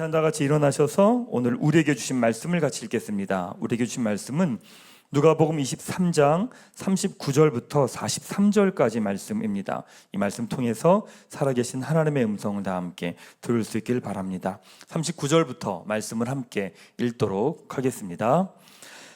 시간 다 같이 일어나셔서 오늘 우리에게 주신 말씀을 같이 읽겠습니다. 우리에게 주신 말씀은 누가복음 23장 39절부터 43절까지 말씀입니다. 이 말씀 통해서 살아계신 하나님의 음성을 다 함께 들을 수 있길 바랍니다. 39절부터 말씀을 함께 읽도록 하겠습니다.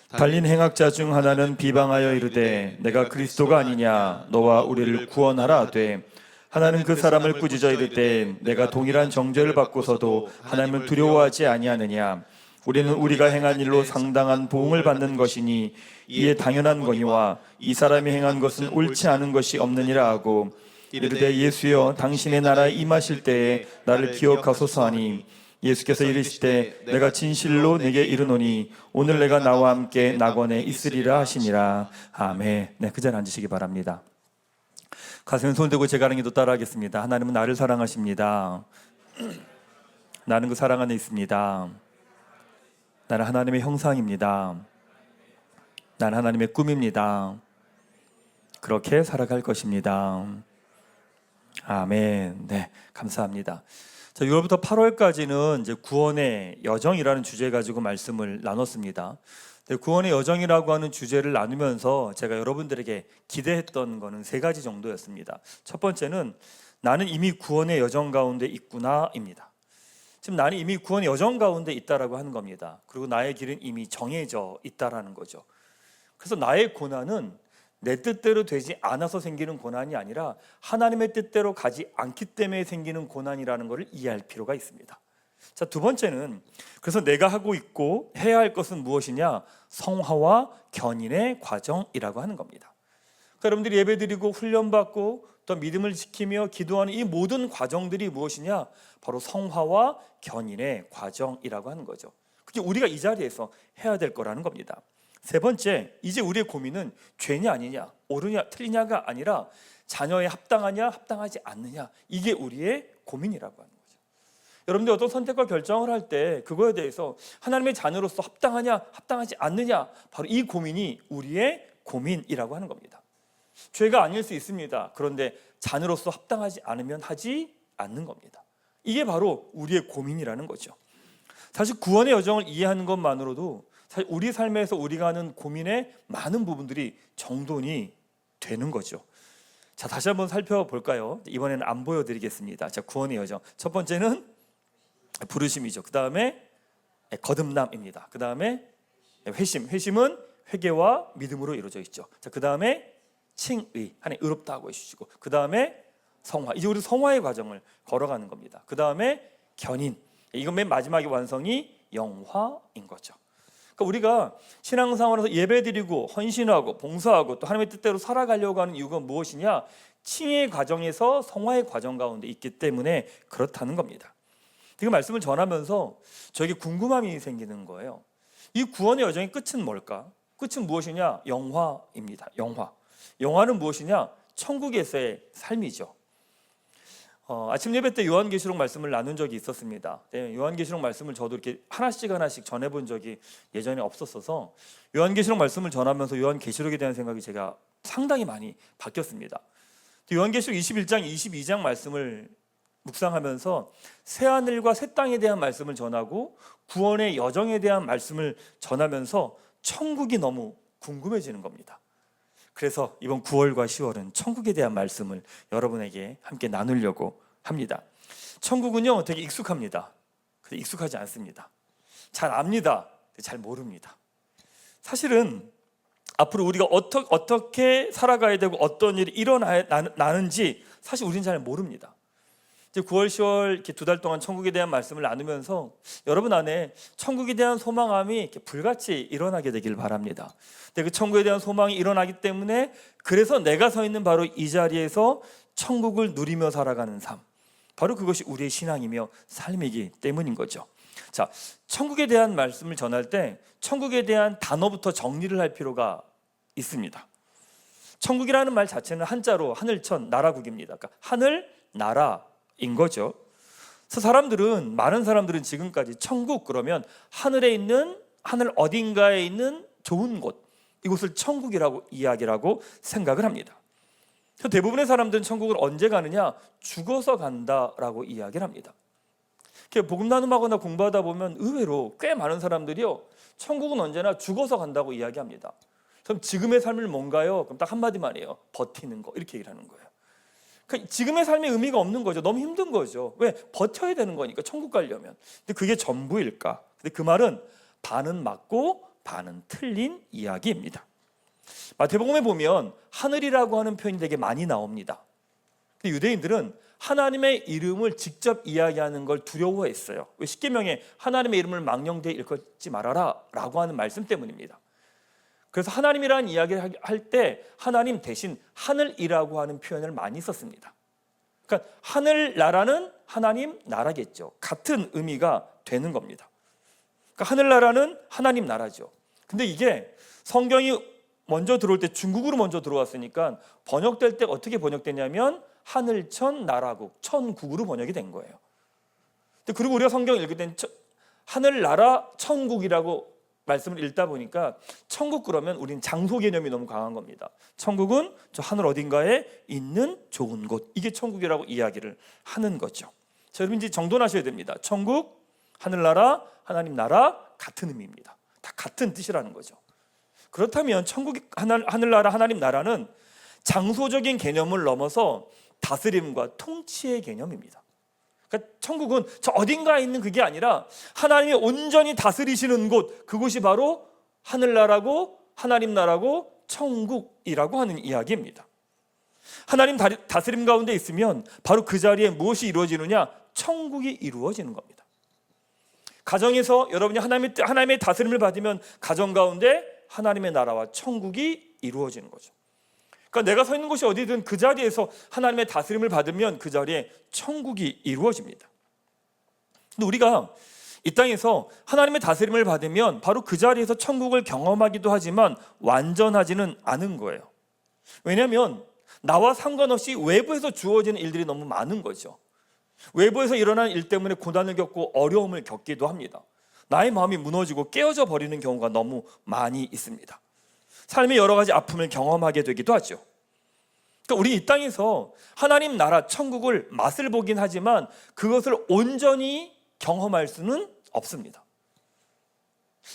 달린 행악자 중 하나는 비방하여 이르되 내가 그리스도가 아니냐 너와 우리를 구원하라 하되 하나는 그 사람을 꾸짖어 이르되 내가 동일한 정죄를 받고서도 하나님을 두려워하지 아니하느냐 우리는 우리가 행한 일로 상당한 보응을 받는 것이니 이에 당연한 거니와 이 사람이 행한 것은 옳지 않은 것이 없느니라 하고 이르되 예수여 당신의 나라에 임하실 때에 나를 기억하소서 하니 예수께서 이르시되 내가 진실로 내게 이르노니 오늘 내가 나와 함께 낙원에 있으리라 하시니라. 아멘. 네, 그 자리에 앉으시기 바랍니다. 가슴에 손 대고 제가 하는 기도 따라하겠습니다. 하나님은 나를 사랑하십니다. 나는 그 사랑 안에 있습니다. 나는 하나님의 형상입니다. 나는 하나님의 꿈입니다. 그렇게 살아갈 것입니다. 아멘. 네, 감사합니다. 자, 6월부터 8월까지는 이제 구원의 여정이라는 주제 가지고 말씀을 나눴습니다. 구원의 여정이라고 하는 주제를 나누면서 제가 여러분들에게 기대했던 거는 세 가지 정도였습니다. 첫 번째는 나는 이미 구원의 여정 가운데 있구나입니다. 지금 나는 이미 구원의 여정 가운데 있다라고 하는 겁니다. 그리고 나의 길은 이미 정해져 있다라는 거죠. 그래서 나의 고난은 내 뜻대로 되지 않아서 생기는 고난이 아니라 하나님의 뜻대로 가지 않기 때문에 생기는 고난이라는 것을 이해할 필요가 있습니다. 자, 두 번째는 그래서 내가 하고 있고 해야 할 것은 무엇이냐? 성화와 견인의 과정이라고 하는 겁니다. 그러니까 여러분들이 예배드리고 훈련받고 또 믿음을 지키며 기도하는 이 모든 과정들이 무엇이냐? 바로 성화와 견인의 과정이라고 하는 거죠. 그게 우리가 이 자리에서 해야 될 거라는 겁니다. 세 번째, 이제 우리의 고민은 죄냐 아니냐, 옳으냐 틀리냐가 아니라 자녀에 합당하냐 합당하지 않느냐, 이게 우리의 고민이라고 하는 거죠. 여러분들 어떤 선택과 결정을 할 때 그거에 대해서 하나님의 자녀로서 합당하냐 합당하지 않느냐, 바로 이 고민이 우리의 고민이라고 하는 겁니다. 죄가 아닐 수 있습니다. 그런데 자녀로서 합당하지 않으면 하지 않는 겁니다. 이게 바로 우리의 고민이라는 거죠. 사실 구원의 여정을 이해하는 것만으로도 사실 우리 삶에서 우리가 하는 고민의 많은 부분들이 정돈이 되는 거죠. 자, 다시 한번 살펴볼까요? 이번에는 안 보여드리겠습니다. 자, 구원의 여정. 첫 번째는 부르심이죠. 그 다음에 거듭남입니다. 그 다음에 회심. 회심은 회개와 믿음으로 이루어져 있죠. 자, 그 다음에 칭의. 하나님 의롭다고 해주시고. 그 다음에 성화. 이제 우리 성화의 과정을 걸어가는 겁니다. 그 다음에 견인. 이건 맨 마지막의 완성이 영화인 거죠. 그러니까 우리가 신앙생활에서 예배드리고 헌신하고 봉사하고 또 하나님의 뜻대로 살아가려고 하는 이유가 무엇이냐? 칭의 과정에서 성화의 과정 가운데 있기 때문에 그렇다는 겁니다. 이 말씀을 전하면서 저에게 궁금함이 생기는 거예요. 이 구원의 여정의 끝은 뭘까? 끝은 무엇이냐? 영화입니다. 영화는 무엇이냐? 천국에서의 삶이죠. 아침 예배 때 요한계시록 말씀을 나눈 적이 있었습니다. 네, 요한계시록 말씀을 저도 이렇게 하나씩 전해본 적이 예전에 없었어서 요한계시록 말씀을 전하면서 요한계시록에 대한 생각이 제가 상당히 많이 바뀌었습니다. 요한계시록 21장, 22장 말씀을 묵상하면서 새하늘과 새 땅에 대한 말씀을 전하고 구원의 여정에 대한 말씀을 전하면서 천국이 너무 궁금해지는 겁니다. 그래서 이번 9월과 10월은 천국에 대한 말씀을 여러분에게 함께 나누려고 합니다. 천국은요 되게 익숙합니다. 근데 익숙하지 않습니다. 잘 압니다. 근데 잘 모릅니다. 사실은 앞으로 우리가 어떻게 살아가야 되고 어떤 일이 일어나는지 사실 우리는 잘 모릅니다. 이제 9월, 10월 이렇게 2달 동안 천국에 대한 말씀을 나누면서 여러분 안에 천국에 대한 소망함이 이렇게 불같이 일어나게 되길 바랍니다. 근데 그 천국에 대한 소망이 일어나기 때문에 그래서 내가 서 있는 바로 이 자리에서 천국을 누리며 살아가는 삶, 바로 그것이 우리의 신앙이며 삶이기 때문인 거죠. 자, 천국에 대한 말씀을 전할 때 천국에 대한 단어부터 정리를 할 필요가 있습니다. 천국이라는 말 자체는 한자로 하늘천 나라국입니다. 그러니까 하늘, 나라인 거죠. 그래서 많은 사람들은 지금까지 천국 그러면 하늘에 있는, 하늘 어딘가에 있는 좋은 곳, 이곳을 천국이라고 이야기라고 생각을 합니다. 그래서 대부분의 사람들은 천국을 언제 가느냐? 죽어서 간다라고 이야기를 합니다. 복음 나눔하거나 공부하다 보면 의외로 꽤 많은 사람들이요, 천국은 언제나 죽어서 간다고 이야기합니다. 그럼 지금의 삶을 뭔가요? 그럼 딱 한마디만 해요. 버티는 거. 이렇게 얘기를 하는 거예요. 그러니까 지금의 삶에 의미가 없는 거죠. 너무 힘든 거죠. 왜? 버텨야 되는 거니까, 천국 가려면. 근데 그게 전부일까? 근데 그 말은 반은 맞고 반은 틀린 이야기입니다. 마태복음에 보면 하늘이라고 하는 표현이 되게 많이 나옵니다. 근데 유대인들은 하나님의 이름을 직접 이야기하는 걸 두려워했어요. 왜? 십계명에 하나님의 이름을 망령되이 일컫지 말아라 라고 하는 말씀 때문입니다. 그래서 하나님이라는 이야기를 할 때 하나님 대신 하늘이라고 하는 표현을 많이 썼습니다. 그러니까 하늘나라는 하나님 나라겠죠. 같은 의미가 되는 겁니다. 그러니까 하늘나라는 하나님 나라죠. 근데 이게 성경이 먼저 들어올 때 중국으로 먼저 들어왔으니까 번역될 때 어떻게 번역되냐면 하늘천 나라국, 천국으로 번역이 된 거예요. 그리고 우리가 성경을 읽을 때는 하늘나라 천국이라고 말씀을 읽다 보니까 천국 그러면 우린 장소 개념이 너무 강한 겁니다. 천국은 저 하늘 어딘가에 있는 좋은 곳, 이게 천국이라고 이야기를 하는 거죠. 자, 여러분 이제 정돈하셔야 됩니다. 천국, 하늘나라, 하나님 나라 같은 의미입니다. 다 같은 뜻이라는 거죠. 그렇다면 천국이 하늘나라, 하나님 나라는 장소적인 개념을 넘어서 다스림과 통치의 개념입니다. 그러니까 천국은 저 어딘가에 있는 그게 아니라 하나님이 온전히 다스리시는 곳, 그곳이 바로 하늘나라고 하나님 나라고 천국이라고 하는 이야기입니다. 하나님 다스림 가운데 있으면 바로 그 자리에 무엇이 이루어지느냐? 천국이 이루어지는 겁니다. 가정에서 여러분이 하나님의 다스림을 받으면 가정 가운데 하나님의 나라와 천국이 이루어지는 거죠. 그러니까 내가 서 있는 곳이 어디든 그 자리에서 하나님의 다스림을 받으면 그 자리에 천국이 이루어집니다. 근데 우리가 이 땅에서 하나님의 다스림을 받으면 바로 그 자리에서 천국을 경험하기도 하지만 완전하지는 않은 거예요. 왜냐하면 나와 상관없이 외부에서 주어지는 일들이 너무 많은 거죠. 외부에서 일어나는 일 때문에 고난을 겪고 어려움을 겪기도 합니다. 나의 마음이 무너지고 깨어져 버리는 경우가 너무 많이 있습니다. 삶의 여러 가지 아픔을 경험하게 되기도 하죠. 그러니까 우리 이 땅에서 하나님 나라 천국을 맛을 보긴 하지만 그것을 온전히 경험할 수는 없습니다.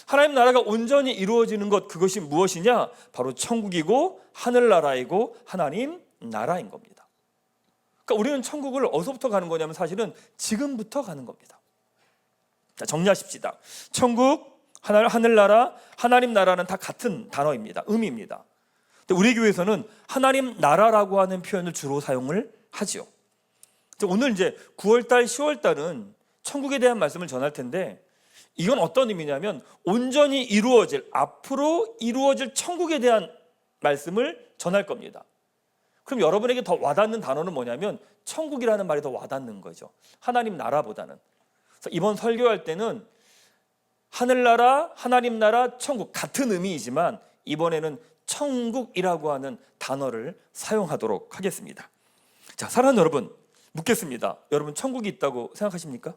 하나님 나라가 온전히 이루어지는 것, 그것이 무엇이냐? 바로 천국이고 하늘나라이고 하나님 나라인 겁니다. 그러니까 우리는 천국을 어디서부터 가는 거냐면 사실은 지금부터 가는 겁니다. 자, 정리하십시다. 천국, 하늘나라, 하나님 나라는 다 같은 단어입니다. 의미입니다. 근데 우리 교회에서는 하나님 나라라고 하는 표현을 주로 사용을 하죠. 오늘 이제 9월달, 10월달은 천국에 대한 말씀을 전할 텐데 이건 어떤 의미냐면 온전히 이루어질, 앞으로 이루어질 천국에 대한 말씀을 전할 겁니다. 그럼 여러분에게 더 와닿는 단어는 뭐냐면 천국이라는 말이 더 와닿는 거죠. 하나님 나라보다는. 그래서 이번 설교할 때는 하늘나라, 하나님 나라, 천국 같은 의미이지만 이번에는 천국이라고 하는 단어를 사용하도록 하겠습니다. 자, 사랑하는 여러분, 묻겠습니다. 여러분 천국이 있다고 생각하십니까?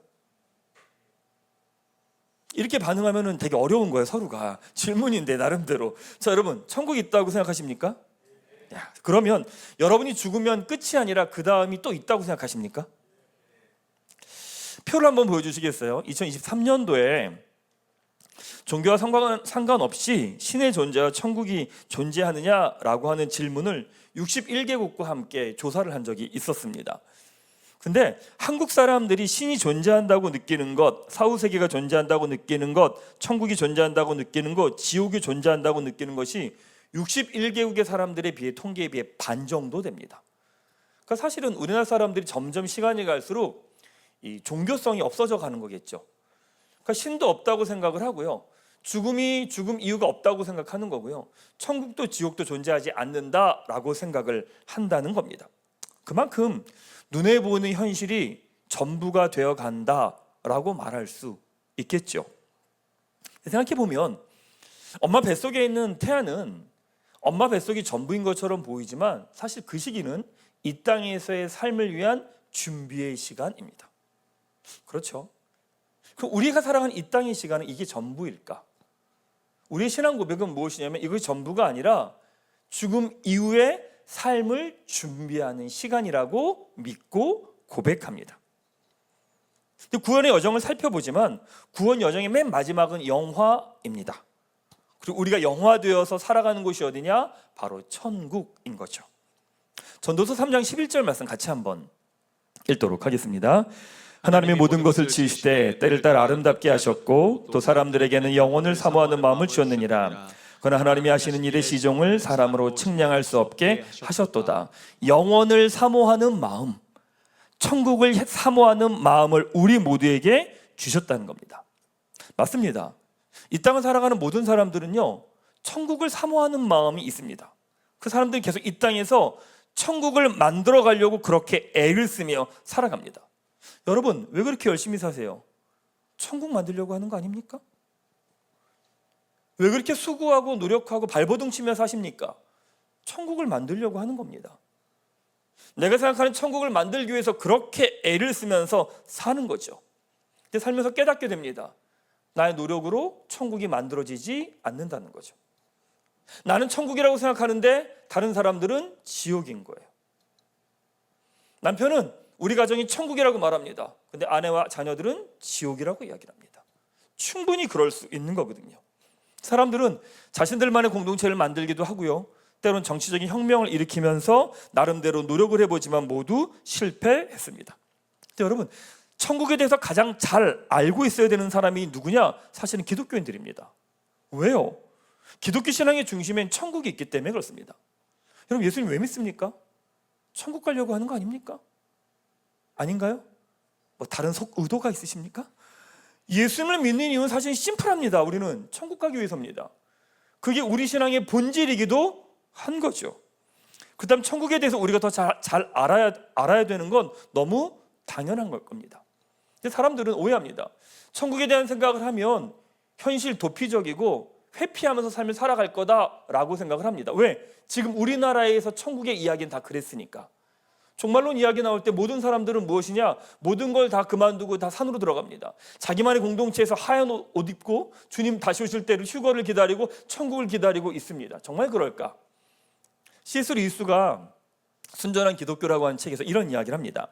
이렇게 반응하면 되게 어려운 거예요. 서로가 질문인데 나름대로. 자, 여러분 천국이 있다고 생각하십니까? 야, 그러면 여러분이 죽으면 끝이 아니라 그 다음이 또 있다고 생각하십니까? 표를 한번 보여주시겠어요? 2023년도에 종교와 상관없이 신의 존재와 천국이 존재하느냐라고 하는 질문을 61개국과 함께 조사를 한 적이 있었습니다. 근데 한국 사람들이 신이 존재한다고 느끼는 것, 사후세계가 존재한다고 느끼는 것, 천국이 존재한다고 느끼는 것, 지옥이 존재한다고 느끼는 것이 61개국의 사람들에 비해, 통계에 비해 반 정도 됩니다. 그러니까 사실은 우리나라 사람들이 점점 시간이 갈수록 이 종교성이 없어져 가는 거겠죠. 그러니까 신도 없다고 생각을 하고요, 죽음 이유가 없다고 생각하는 거고요, 천국도 지옥도 존재하지 않는다라고 생각을 한다는 겁니다. 그만큼 눈에 보이는 현실이 전부가 되어 간다라고 말할 수 있겠죠. 생각해 보면 엄마 뱃속에 있는 태아는 엄마 뱃속이 전부인 것처럼 보이지만 사실 그 시기는 이 땅에서의 삶을 위한 준비의 시간입니다. 그렇죠? 그럼 우리가 살아가는 이 땅의 시간은 이게 전부일까? 우리의 신앙 고백은 무엇이냐면 이것이 전부가 아니라 죽음 이후의 삶을 준비하는 시간이라고 믿고 고백합니다. 근데 구원의 여정을 살펴보지만 구원 여정의 맨 마지막은 영화입니다. 그리고 우리가 영화되어서 살아가는 곳이 어디냐? 바로 천국인 거죠. 전도서 3장 11절 말씀 같이 한번 읽도록 하겠습니다. 하나님의 모든 것을 지으시되 때를 따라 아름답게 하셨고 또 사람들에게는 영혼을 사모하는 마음을 주었느니라. 그러나 하나님이 하시는 일의 시종을 사람으로 측량할 수 없게 하셨도다. 영혼을 사모하는 마음, 천국을 사모하는 마음을 우리 모두에게 주셨다는 겁니다. 맞습니다. 이 땅을 살아가는 모든 사람들은요, 천국을 사모하는 마음이 있습니다. 그 사람들은 계속 이 땅에서 천국을 만들어 가려고 그렇게 애를 쓰며 살아갑니다. 여러분, 왜 그렇게 열심히 사세요? 천국 만들려고 하는 거 아닙니까? 왜 그렇게 수고하고 노력하고 발버둥 치며 사십니까? 천국을 만들려고 하는 겁니다. 내가 생각하는 천국을 만들기 위해서 그렇게 애를 쓰면서 사는 거죠. 근데 살면서 깨닫게 됩니다. 나의 노력으로 천국이 만들어지지 않는다는 거죠. 나는 천국이라고 생각하는데 다른 사람들은 지옥인 거예요. 남편은 우리 가정이 천국이라고 말합니다. 근데 아내와 자녀들은 지옥이라고 이야기를 합니다. 충분히 그럴 수 있는 거거든요. 사람들은 자신들만의 공동체를 만들기도 하고요, 때론 정치적인 혁명을 일으키면서 나름대로 노력을 해보지만 모두 실패했습니다. 근데 여러분, 천국에 대해서 가장 잘 알고 있어야 되는 사람이 누구냐? 사실은 기독교인들입니다. 왜요? 기독교 신앙의 중심엔 천국이 있기 때문에 그렇습니다. 여러분, 예수님 왜 믿습니까? 천국 가려고 하는 거 아닙니까? 아닌가요? 뭐 다른 의도가 있으십니까? 예수님을 믿는 이유는 사실 심플합니다. 우리는 천국 가기 위해서입니다. 그게 우리 신앙의 본질이기도 한 거죠. 그 다음 천국에 대해서 우리가 더 잘 알아야 되는 건 너무 당연한 걸 겁니다. 근데 사람들은 오해합니다. 천국에 대한 생각을 하면 현실 도피적이고 회피하면서 삶을 살아갈 거다라고 생각을 합니다. 왜? 지금 우리나라에서 천국의 이야기는 다 그랬으니까. 종말론 이야기 나올 때 모든 사람들은 무엇이냐? 모든 걸 다 그만두고 다 산으로 들어갑니다. 자기만의 공동체에서 하얀 옷 입고 주님 다시 오실 때를 휴거를 기다리고 천국을 기다리고 있습니다. 정말 그럴까? C.S. 루이스가 순전한 기독교라고 하는 책에서 이런 이야기를 합니다.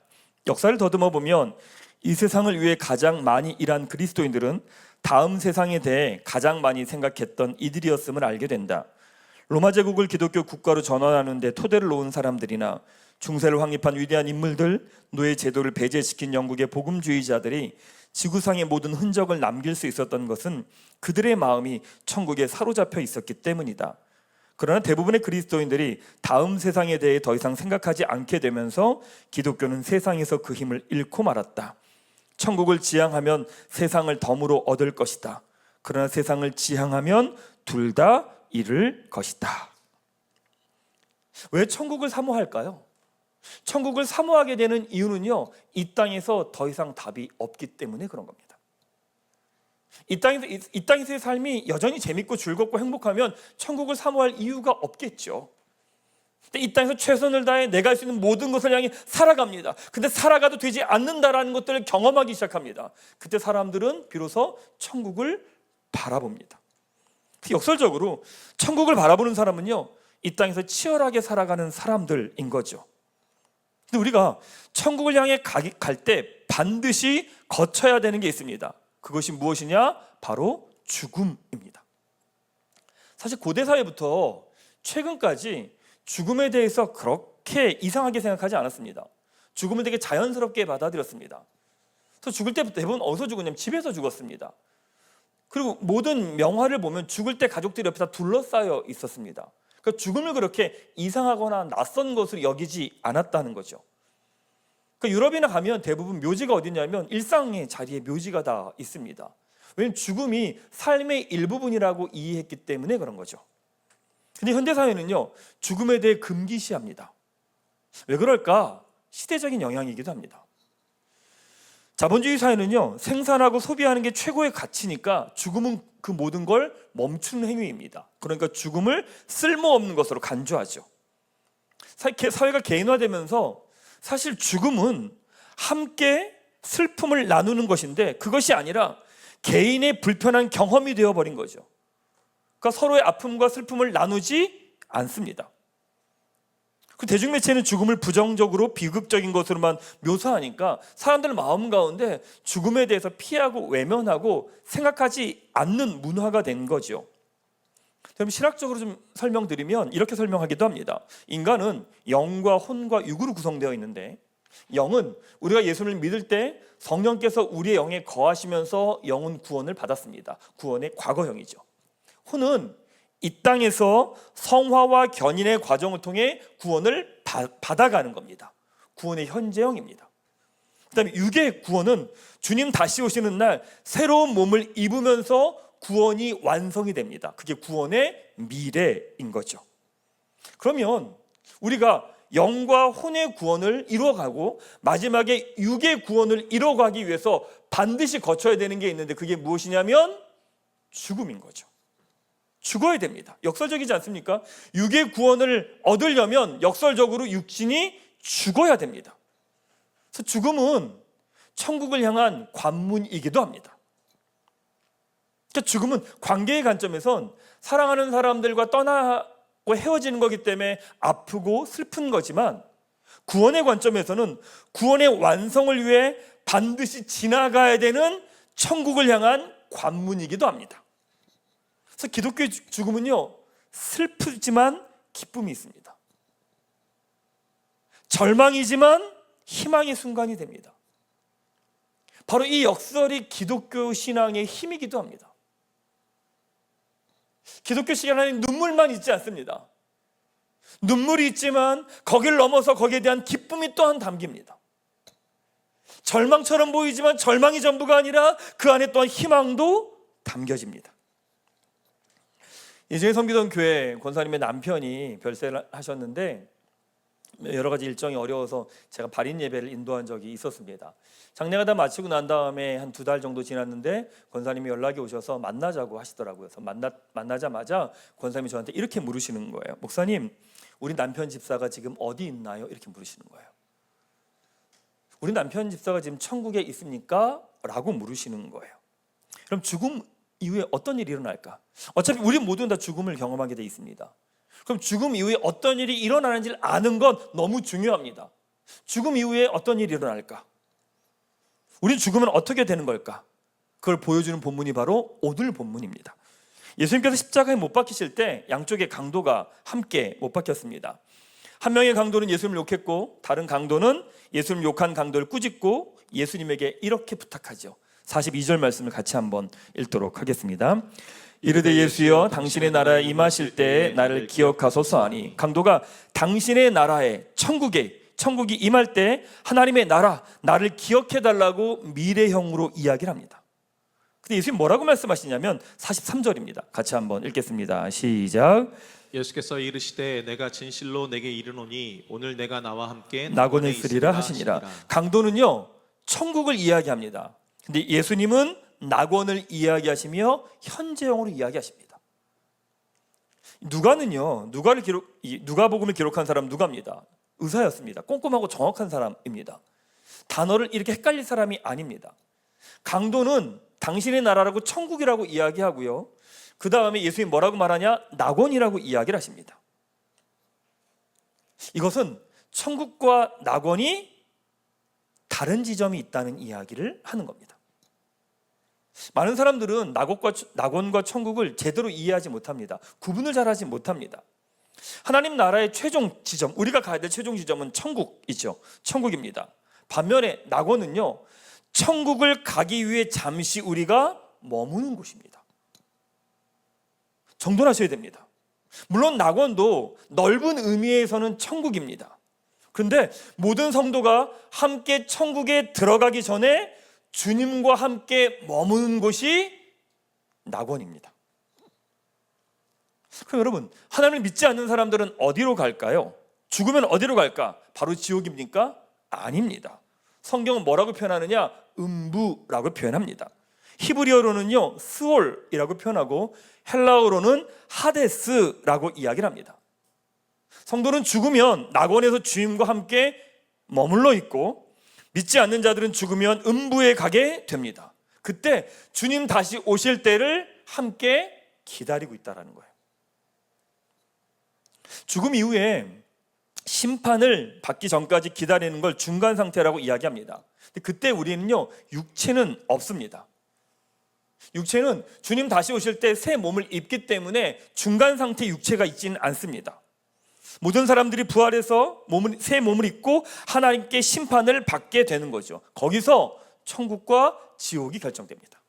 역사를 더듬어 보면 이 세상을 위해 가장 많이 일한 그리스도인들은 다음 세상에 대해 가장 많이 생각했던 이들이었음을 알게 된다. 로마 제국을 기독교 국가로 전환하는 데 토대를 놓은 사람들이나 중세를 확립한 위대한 인물들, 노예 제도를 배제시킨 영국의 복음주의자들이 지구상의 모든 흔적을 남길 수 있었던 것은 그들의 마음이 천국에 사로잡혀 있었기 때문이다. 그러나 대부분의 그리스도인들이 다음 세상에 대해 더 이상 생각하지 않게 되면서 기독교는 세상에서 그 힘을 잃고 말았다. 천국을 지향하면 세상을 덤으로 얻을 것이다. 그러나 세상을 지향하면 둘 다 잃을 것이다. 왜 천국을 사모할까요? 천국을 사모하게 되는 이유는요, 이 땅에서 더 이상 답이 없기 때문에 그런 겁니다. 이 땅에서의 삶이 여전히 재밌고 즐겁고 행복하면 천국을 사모할 이유가 없겠죠. 근데 이 땅에서 최선을 다해 내가 할 수 있는 모든 것을 향해 살아갑니다. 근데 살아가도 되지 않는다라는 것들을 경험하기 시작합니다. 그때 사람들은 비로소 천국을 바라봅니다. 역설적으로 천국을 바라보는 사람은요, 이 땅에서 치열하게 살아가는 사람들인 거죠. 근데 우리가 천국을 향해 갈 때 반드시 거쳐야 되는 게 있습니다. 그것이 무엇이냐? 바로 죽음입니다. 사실 고대 사회부터 최근까지 죽음에 대해서 그렇게 이상하게 생각하지 않았습니다. 죽음을 되게 자연스럽게 받아들였습니다. 그래서 죽을 때 대부분 어디서 죽었냐면 집에서 죽었습니다. 그리고 모든 명화를 보면 죽을 때 가족들이 옆에 다 둘러싸여 있었습니다. 그러니까 죽음을 그렇게 이상하거나 낯선 것으로 여기지 않았다는 거죠. 그러니까 유럽이나 가면 대부분 묘지가 어디냐면 일상의 자리에 묘지가 다 있습니다. 왜냐하면 죽음이 삶의 일부분이라고 이해했기 때문에 그런 거죠. 근데 현대사회는요, 죽음에 대해 금기시합니다. 왜 그럴까? 시대적인 영향이기도 합니다. 자본주의 사회는요, 생산하고 소비하는 게 최고의 가치니까 죽음은 그 모든 걸 멈추는 행위입니다. 그러니까 죽음을 쓸모없는 것으로 간주하죠. 사회가 개인화되면서 사실 죽음은 함께 슬픔을 나누는 것인데 그것이 아니라 개인의 불편한 경험이 되어버린 거죠. 그러니까 서로의 아픔과 슬픔을 나누지 않습니다. 그 대중매체는 죽음을 부정적으로 비극적인 것으로만 묘사하니까 사람들 마음 가운데 죽음에 대해서 피하고 외면하고 생각하지 않는 문화가 된 거죠. 그럼 신학적으로 좀 설명드리면 이렇게 설명하기도 합니다. 인간은 영과 혼과 육으로 구성되어 있는데, 영은 우리가 예수를 믿을 때 성령께서 우리의 영에 거하시면서 영은 구원을 받았습니다. 구원의 과거형이죠. 혼은 이 땅에서 성화와 견인의 과정을 통해 구원을 받아가는 겁니다. 구원의 현재형입니다. 그 다음에 육의 구원은 주님 다시 오시는 날 새로운 몸을 입으면서 구원이 완성이 됩니다. 그게 구원의 미래인 거죠. 그러면 우리가 영과 혼의 구원을 이루어가고 마지막에 육의 구원을 이루어가기 위해서 반드시 거쳐야 되는 게 있는데, 그게 무엇이냐면 죽음인 거죠. 죽어야 됩니다. 역설적이지 않습니까? 육의 구원을 얻으려면 역설적으로 육신이 죽어야 됩니다. 그래서 죽음은 천국을 향한 관문이기도 합니다. 그러니까 죽음은 관계의 관점에선 사랑하는 사람들과 떠나고 헤어지는 거기 때문에 아프고 슬픈 거지만, 구원의 관점에서는 구원의 완성을 위해 반드시 지나가야 되는 천국을 향한 관문이기도 합니다. 그래서 기독교의 죽음은요, 슬프지만 기쁨이 있습니다. 절망이지만 희망의 순간이 됩니다. 바로 이 역설이 기독교 신앙의 힘이기도 합니다. 기독교 신앙에는 눈물만 있지 않습니다. 눈물이 있지만 거기를 넘어서 거기에 대한 기쁨이 또한 담깁니다. 절망처럼 보이지만 절망이 전부가 아니라 그 안에 또한 희망도 담겨집니다. 예전에 섬기던 교회 권사님의 남편이 별세를 하셨는데 여러 가지 일정이 어려워서 제가 발인 예배를 인도한 적이 있었습니다. 장례가 다 마치고 난 다음에 한 2달 정도 지났는데 권사님이 연락이 오셔서 만나자고 하시더라고요. 그래서 만나자마자 권사님이 저한테 이렇게 물으시는 거예요. 목사님, 우리 남편 집사가 지금 어디 있나요? 이렇게 물으시는 거예요. 우리 남편 집사가 지금 천국에 있습니까? 라고 물으시는 거예요. 그럼 죽음 이후에 어떤 일이 일어날까? 어차피 우리 모두는 다 죽음을 경험하게 돼 있습니다. 그럼 죽음 이후에 어떤 일이 일어나는지를 아는 건 너무 중요합니다. 죽음 이후에 어떤 일이 일어날까? 우리 죽으면 어떻게 되는 걸까? 그걸 보여주는 본문이 바로 오늘 본문입니다. 예수님께서 십자가에 못 박히실 때 양쪽의 강도가 함께 못 박혔습니다. 한 명의 강도는 예수님을 욕했고 다른 강도는 예수님 욕한 강도를 꾸짖고 예수님에게 이렇게 부탁하죠. 42절 말씀을 같이 한번 읽도록 하겠습니다. 이르되 예수여, 당신의 나라에 임하실 때에 나를 기억하소서 하니, 강도가 당신의 나라에 천국이 임할 때 하나님의 나를 기억해달라고 미래형으로 이야기를 합니다. 근데 예수님 뭐라고 말씀하시냐면 43절입니다. 같이 한번 읽겠습니다. 시작. 예수께서 이르시되 내가 진실로 내게 이르노니 오늘 내가 나와 함께 낙원에 있으리라 하시니라. 강도는요 천국을 이야기합니다. 근데 예수님은 낙원을 이야기하시며 현재형으로 이야기하십니다. 누가복음을 기록한 사람 누가입니다. 의사였습니다. 꼼꼼하고 정확한 사람입니다. 단어를 이렇게 헷갈릴 사람이 아닙니다. 강도는 당신의 나라라고 천국이라고 이야기하고요, 그 다음에 예수님이 뭐라고 말하냐? 낙원이라고 이야기를 하십니다. 이것은 천국과 낙원이 다른 지점이 있다는 이야기를 하는 겁니다. 많은 사람들은 낙원과 천국을 제대로 이해하지 못합니다. 구분을 잘하지 못합니다. 하나님 나라의 최종 지점, 우리가 가야 될 최종 지점은 천국이죠. 천국입니다. 반면에 낙원은요, 천국을 가기 위해 잠시 우리가 머무는 곳입니다. 정돈하셔야 됩니다. 물론 낙원도 넓은 의미에서는 천국입니다. 그런데 모든 성도가 함께 천국에 들어가기 전에 주님과 함께 머무는 곳이 낙원입니다. 그럼 여러분, 하나님을 믿지 않는 사람들은 어디로 갈까요? 죽으면 어디로 갈까? 바로 지옥입니까? 아닙니다. 성경은 뭐라고 표현하느냐? 음부라고 표현합니다. 히브리어로는요 스올이라고 표현하고 헬라어로는 하데스라고 이야기를 합니다. 성도는 죽으면 낙원에서 주님과 함께 머물러 있고, 믿지 않는 자들은 죽으면 음부에 가게 됩니다. 그때 주님 다시 오실 때를 함께 기다리고 있다는 거예요. 죽음 이후에 심판을 받기 전까지 기다리는 걸 중간 상태라고 이야기합니다. 근데 그때 우리는요, 육체는 없습니다. 육체는 주님 다시 오실 때 새 몸을 입기 때문에 중간 상태 육체가 있지는 않습니다. 모든 사람들이 부활해서 새 몸을 입고 하나님께 심판을 받게 되는 거죠. 거기서 천국과 지옥이 결정됩니다.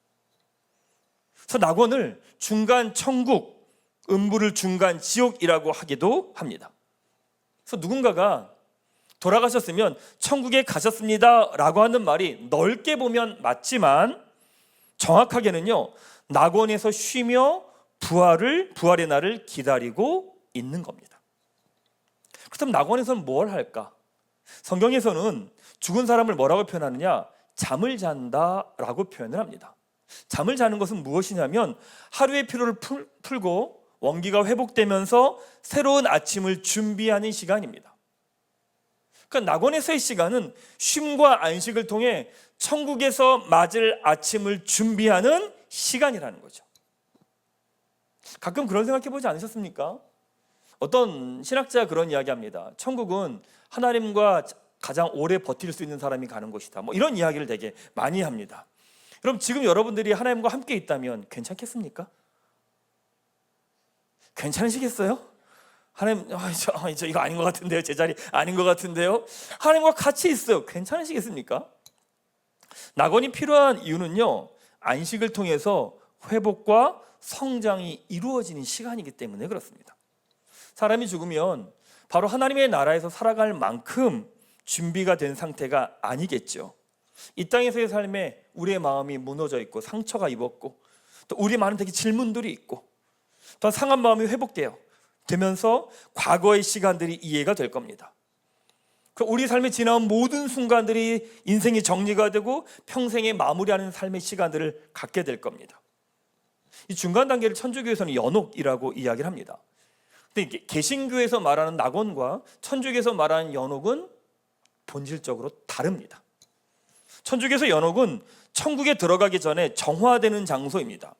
그래서 낙원을 중간 천국, 음부를 중간 지옥이라고 하기도 합니다. 그래서 누군가가 돌아가셨으면 천국에 가셨습니다 라고 하는 말이 넓게 보면 맞지만 정확하게는요, 낙원에서 쉬며 부활의 날을 기다리고 있는 겁니다. 그렇다면 낙원에서는 뭘 할까? 성경에서는 죽은 사람을 뭐라고 표현하느냐? 잠을 잔다라고 표현을 합니다. 잠을 자는 것은 무엇이냐면 하루의 피로를 풀고 원기가 회복되면서 새로운 아침을 준비하는 시간입니다. 그러니까 낙원에서의 시간은 쉼과 안식을 통해 천국에서 맞을 아침을 준비하는 시간이라는 거죠. 가끔 그런 생각해 보지 않으셨습니까? 어떤 신학자가 그런 이야기합니다. 천국은 하나님과 가장 오래 버틸 수 있는 사람이 가는 곳이다. 뭐 이런 이야기를 되게 많이 합니다. 그럼 지금 여러분들이 하나님과 함께 있다면 괜찮겠습니까? 괜찮으시겠어요? 하나님, 저 이거 아닌 것 같은데요. 제 자리 아닌 것 같은데요. 하나님과 같이 있어요. 괜찮으시겠습니까? 낙원이 필요한 이유는요, 안식을 통해서 회복과 성장이 이루어지는 시간이기 때문에 그렇습니다. 사람이 죽으면 바로 하나님의 나라에서 살아갈 만큼 준비가 된 상태가 아니겠죠. 이 땅에서의 삶에 우리의 마음이 무너져 있고 상처가 입었고 또 우리 많은 되게 질문들이 있고 또 상한 마음이 되면서 과거의 시간들이 이해가 될 겁니다. 우리 삶에 지나온 모든 순간들이 인생이 정리가 되고 평생에 마무리하는 삶의 시간들을 갖게 될 겁니다. 이 중간 단계를 천주교에서는 연옥이라고 이야기를 합니다. 근데 개신교에서 말하는 낙원과 천주교에서 말하는 연옥은 본질적으로 다릅니다. 천주교에서 연옥은 천국에 들어가기 전에 정화되는 장소입니다.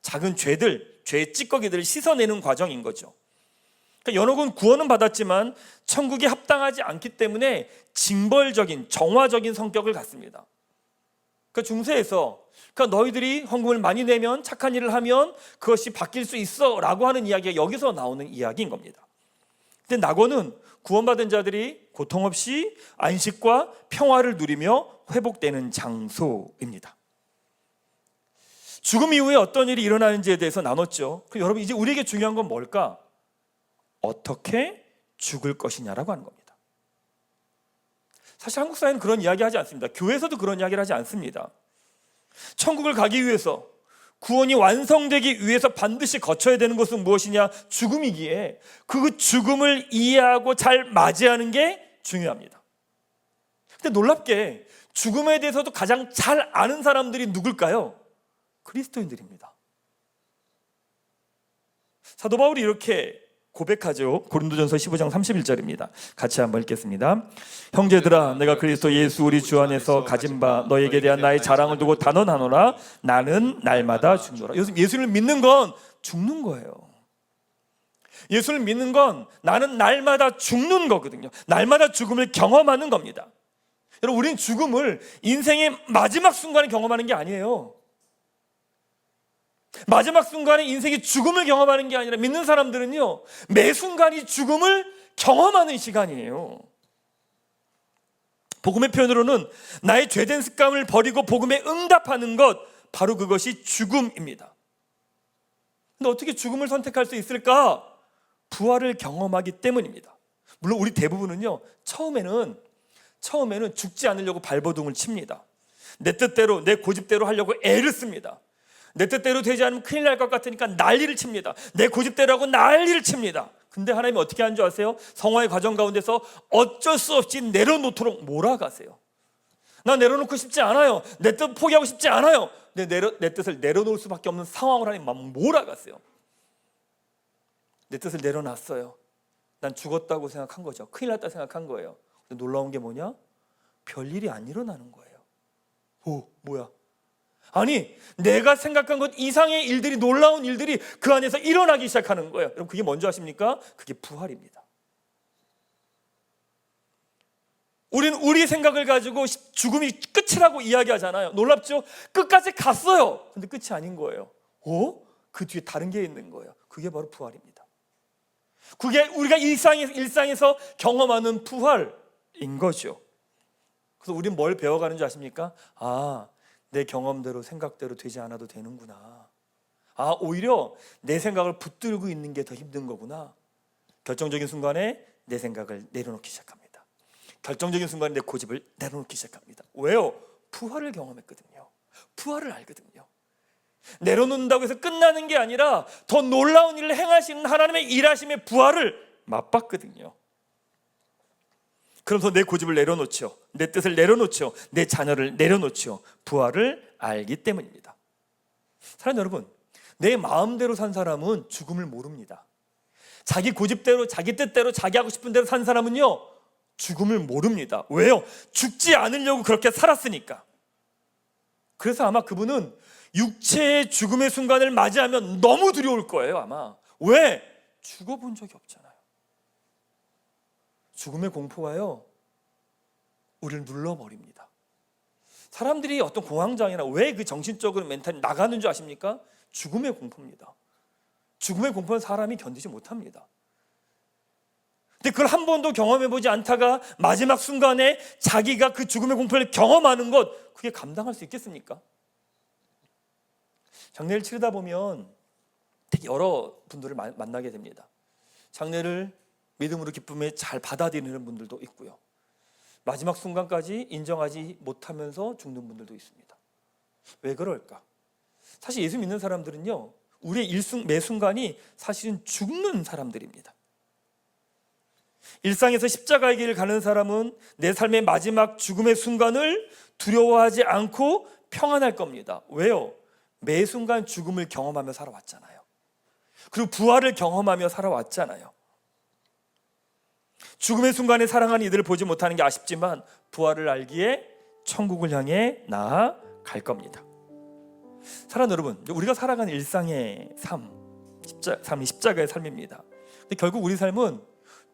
작은 죄의 찌꺼기들을 씻어내는 과정인 거죠. 그러니까 연옥은 구원은 받았지만 천국에 합당하지 않기 때문에 징벌적인 정화적인 성격을 갖습니다. 그러니까 중세에서 너희들이 헌금을 많이 내면 착한 일을 하면 그것이 바뀔 수 있어 라고 하는 이야기가 여기서 나오는 이야기인 겁니다. 근데 낙원은 구원받은 자들이 고통 없이 안식과 평화를 누리며 회복되는 장소입니다. 죽음 이후에 어떤 일이 일어나는지에 대해서 나눴죠. 여러분, 이제 우리에게 중요한 건 뭘까? 어떻게 죽을 것이냐라고 하는 겁니다. 사실 한국 사회는 그런 이야기 하지 않습니다. 교회에서도 그런 이야기를 하지 않습니다. 천국을 가기 위해서, 구원이 완성되기 위해서 반드시 거쳐야 되는 것은 무엇이냐? 죽음이기에 그 죽음을 이해하고 잘 맞이하는 게 중요합니다. 근데 놀랍게 죽음에 대해서도 가장 잘 아는 사람들이 누굴까요? 그리스도인들입니다. 사도 바울이 이렇게 고백하죠. 고린도전서 15장 31절입니다. 같이 한번 읽겠습니다. 형제들아, 내가 그리스도 예수 우리 주 안에서 가진 바 너에게 대한 나의 자랑을 두고 단언하노라. 나는 날마다 죽노라. 예수를 믿는 건 죽는 거예요. 예수를 믿는 건 나는 날마다 죽는 거거든요. 날마다 죽음을 경험하는 겁니다. 여러분, 우리는 죽음을 인생의 마지막 순간에 경험하는 게 아니에요. 마지막 순간에 인생의 죽음을 경험하는 게 아니라 믿는 사람들은요, 매 순간이 죽음을 경험하는 시간이에요. 복음의 표현으로는 나의 죄된 습관을 버리고 복음에 응답하는 것, 바로 그것이 죽음입니다. 근데 어떻게 죽음을 선택할 수 있을까? 부활을 경험하기 때문입니다. 물론 우리 대부분은요, 처음에는 죽지 않으려고 발버둥을 칩니다. 내 뜻대로, 내 고집대로 하려고 애를 씁니다. 내 뜻대로 되지 않으면 큰일 날 것 같으니까 난리를 칩니다. 내 고집대로 하고 난리를 칩니다. 근데 하나님이 어떻게 하는 줄 아세요? 성화의 과정 가운데서 어쩔 수 없이 내려놓도록 몰아가세요. 나 내려놓고 싶지 않아요. 내 뜻 포기하고 싶지 않아요. 내 뜻을 내려놓을 수밖에 없는 상황을 하나님 막 몰아갔어요. 내 뜻을 내려놨어요. 난 죽었다고 생각한 거죠. 큰일 났다 생각한 거예요. 근데 놀라운 게 뭐냐? 별일이 안 일어나는 거예요. 오, 뭐야? 아니, 내가 생각한 것 이상의 일들이, 놀라운 일들이 그 안에서 일어나기 시작하는 거예요. 여러분, 그게 뭔지 아십니까? 그게 부활입니다. 우리는 우리 생각을 가지고 죽음이 끝이라고 이야기하잖아요. 놀랍죠? 끝까지 갔어요. 근데 끝이 아닌 거예요. 그 뒤에 다른 게 있는 거예요. 그게 바로 부활입니다. 그게 우리가 일상에서 경험하는 부활인 거죠. 그래서 우리는 뭘 배워가는 줄 아십니까? 내 경험대로 생각대로 되지 않아도 되는구나. 오히려 내 생각을 붙들고 있는 게 더 힘든 거구나. 결정적인 순간에 내 생각을 내려놓기 시작합니다. 결정적인 순간에 내 고집을 내려놓기 시작합니다. 왜요? 부활을 경험했거든요. 부활을 알거든요. 내려놓는다고 해서 끝나는 게 아니라 더 놀라운 일을 행하시는 하나님의 일하심의 부활을 맛봤거든요. 그러면서 내 고집을 내려놓죠. 내 뜻을 내려놓죠. 내 자녀를 내려놓죠. 부활을 알기 때문입니다. 사랑하는 여러분, 내 마음대로 산 사람은 죽음을 모릅니다. 자기 고집대로, 자기 뜻대로, 자기 하고 싶은 대로 산 사람은요, 죽음을 모릅니다. 왜요? 죽지 않으려고 그렇게 살았으니까. 그래서 아마 그분은 육체의 죽음의 순간을 맞이하면 너무 두려울 거예요, 아마. 왜? 죽어본 적이 없잖아요. 죽음의 공포가요, 우리를 눌러버립니다. 사람들이 어떤 공황장애나 왜 그 정신적으로 멘탈이 나가는 줄 아십니까? 죽음의 공포입니다. 죽음의 공포는 사람이 견디지 못합니다. 근데 그걸 한 번도 경험해보지 않다가 마지막 순간에 자기가 그 죽음의 공포를 경험하는 것, 그게 감당할 수 있겠습니까? 장례를 치르다 보면 되게 여러 분들을 만나게 됩니다. 장례를 믿음으로 기쁨에 잘 받아들이는 분들도 있고요, 마지막 순간까지 인정하지 못하면서 죽는 분들도 있습니다. 왜 그럴까? 사실 예수 믿는 사람들은요, 우리의 매 순간이 사실은 죽는 사람들입니다. 일상에서 십자가의 길을 가는 사람은 내 삶의 마지막 죽음의 순간을 두려워하지 않고 평안할 겁니다. 왜요? 매 순간 죽음을 경험하며 살아왔잖아요. 그리고 부활을 경험하며 살아왔잖아요. 죽음의 순간에 사랑하는 이들을 보지 못하는 게 아쉽지만 부활을 알기에 천국을 향해 나아갈 겁니다. 사랑하는 여러분, 우리가 살아가는 일상의 삶이 십자가의 삶입니다. 근데 결국 우리 삶은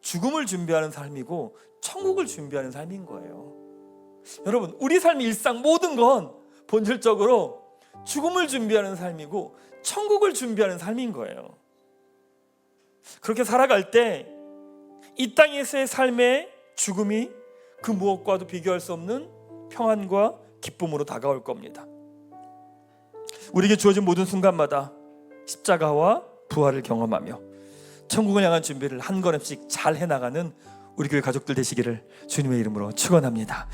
죽음을 준비하는 삶이고 천국을 준비하는 삶인 거예요. 여러분, 우리 삶의 일상 모든 건 본질적으로 죽음을 준비하는 삶이고 천국을 준비하는 삶인 거예요. 그렇게 살아갈 때 이 땅에서의 삶의 죽음이 그 무엇과도 비교할 수 없는 평안과 기쁨으로 다가올 겁니다. 우리에게 주어진 모든 순간마다 십자가와 부활을 경험하며 천국을 향한 준비를 한 걸음씩 잘 해나가는 우리 교회 가족들 되시기를 주님의 이름으로 축원합니다.